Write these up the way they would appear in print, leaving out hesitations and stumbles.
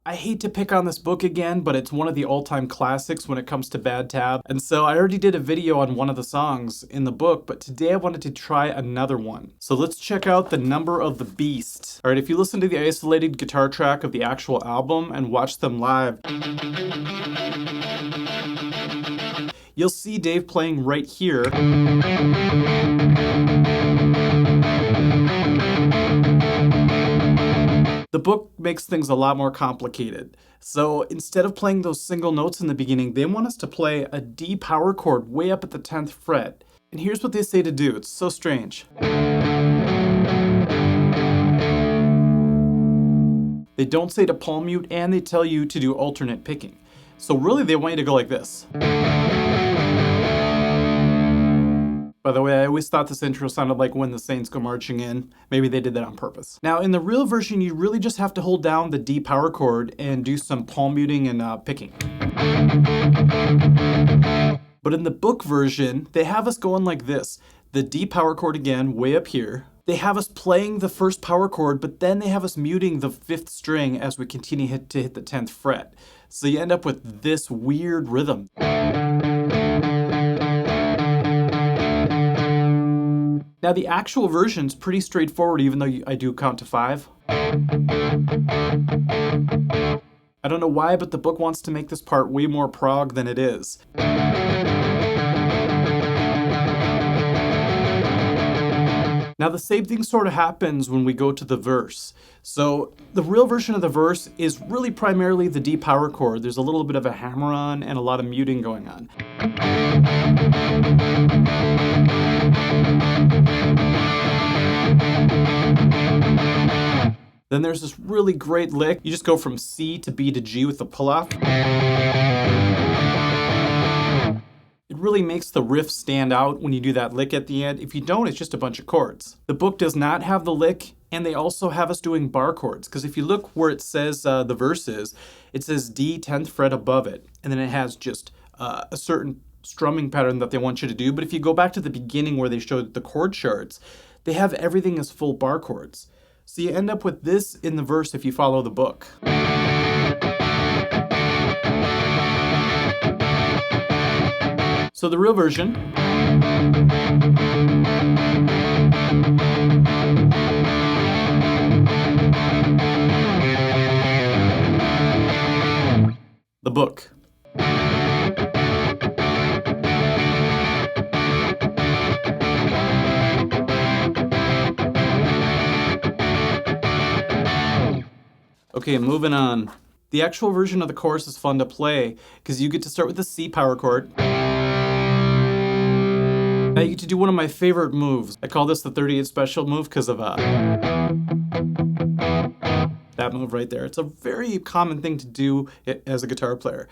I hate to pick on this book again, but it's one of the all-time classics when it comes to bad tab. And so I already did a video on one of the songs in the book, but today I wanted to try another one. So let's check out The Number of the Beast. All right, if you listen to the isolated guitar track of the actual album and watch them live, you'll see Dave playing right here. The book makes things a lot more complicated. So instead of playing those single notes in the beginning, they want us to play a D power chord way up at the 10th fret. And here's what they say to do. It's so strange. They don't say to palm mute, and they tell you to do alternate picking. So really they want you to go like this. By the way, I always thought this intro sounded like When the Saints Go Marching In. Maybe they did that on purpose. Now, in the real version, you really just have to hold down the D power chord and do some palm muting and picking. But in the book version, they have us going like this. The D power chord again, way up here. They have us playing the first power chord, but then they have us muting the 5th string as we continue to hit the 10th fret. So you end up with this weird rhythm. Now the actual version's pretty straightforward, even though I do count to 5. I don't know why, but the book wants to make this part way more prog than it is. Now the same thing sort of happens when we go to the verse. So the real version of the verse is really primarily the D power chord. There's a little bit of a hammer-on and a lot of muting going on. Then there's this really great lick. You just go from C to B to G with the pull-off. It really makes the riff stand out when you do that lick at the end. If you don't, it's just a bunch of chords. The book does not have the lick, and they also have us doing bar chords, because if you look where it says the verse is, it says D 10th fret above it, and then it has just a certain strumming pattern that they want you to do. But if you go back to the beginning where they showed the chord charts, they have everything as full bar chords. So you end up with this in the verse if you follow the book. So the real version. The book. Okay, moving on. The actual version of the chorus is fun to play because you get to start with the C power chord. Now you get to do one of my favorite moves. I call this the 38 special move because of that move right there. It's a very common thing to do as a guitar player.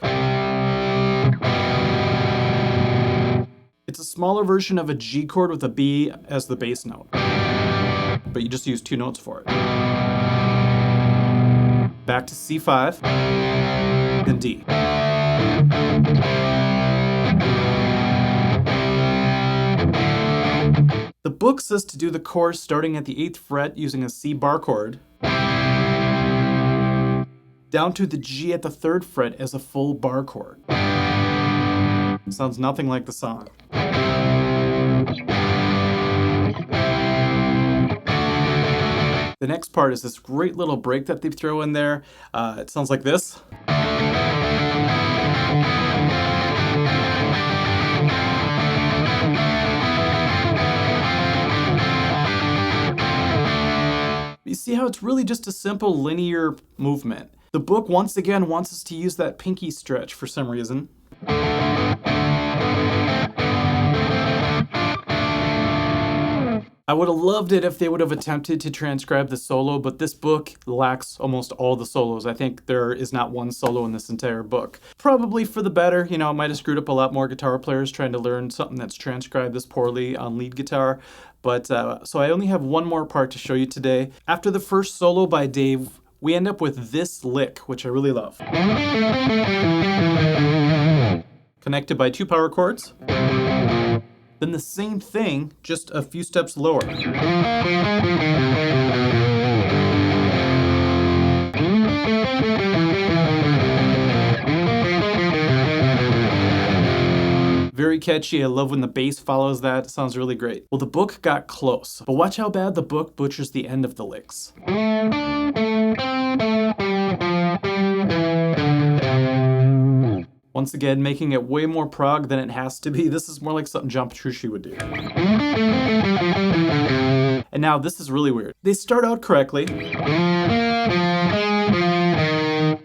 It's a smaller version of a G chord with a B as the bass note, but you just use 2 notes for it. Back to C5, then D. The book says to do the chorus starting at the 8th fret using a C bar chord, down to the G at the 3rd fret as a full bar chord. Sounds nothing like the song. The next part is this great little break that they throw in there. It sounds like this. You see how it's really just a simple linear movement. The book once again wants us to use that pinky stretch for some reason. I would have loved it if they would have attempted to transcribe the solo, but this book lacks almost all the solos. I think there is not one solo in this entire book. Probably for the better. You know, it might have screwed up a lot more guitar players trying to learn something that's transcribed this poorly on lead guitar. But so I only have one more part to show you today. After the first solo by Dave, we end up with this lick, which I really love. Connected by 2 power chords. Then the same thing, just a few steps lower. Very catchy. I love when the bass follows that. It sounds really great. Well, the book got close, but watch how bad the book butchers the end of the licks. Once again, making it way more prog than it has to be. This is more like something John Petrucci would do. And now this is really weird. They start out correctly.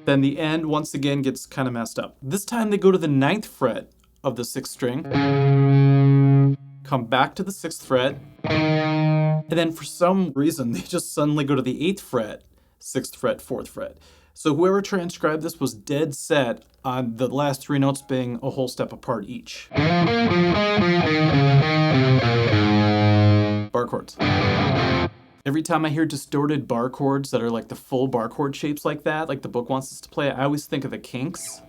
Then the end once again gets kind of messed up. This time they go to the 9th fret of the 6th string, come back to the 6th fret, and then for some reason they just suddenly go to the 8th fret, 6th fret, 4th fret. So whoever transcribed this was dead set on the last 3 notes being a whole step apart each. Bar chords. Every time I hear distorted bar chords that are like the full bar chord shapes like that, like the book wants us to play, I always think of the Kinks.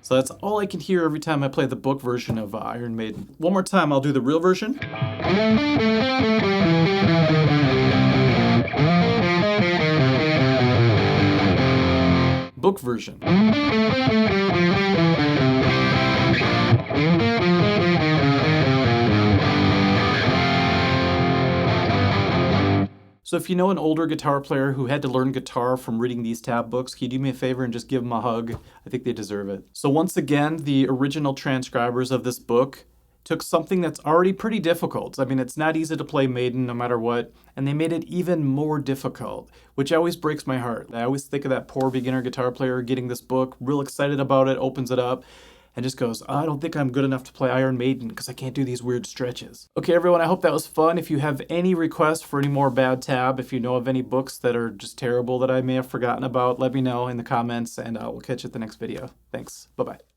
So that's all I can hear every time I play the book version of Iron Maiden. One more time, I'll do the real version. Book version. So if you know an older guitar player who had to learn guitar from reading these tab books, can you do me a favor and just give them a hug? I think they deserve it. So once again, the original transcribers of this book took something that's already pretty difficult. I mean, it's not easy to play Maiden no matter what, and they made it even more difficult, which always breaks my heart. I always think of that poor beginner guitar player getting this book, real excited about it, opens it up, and just goes, I don't think I'm good enough to play Iron Maiden because I can't do these weird stretches. Okay, everyone, I hope that was fun. If you have any requests for any more bad tab, if you know of any books that are just terrible that I may have forgotten about, let me know in the comments, and we'll catch you at the next video. Thanks. Bye-bye.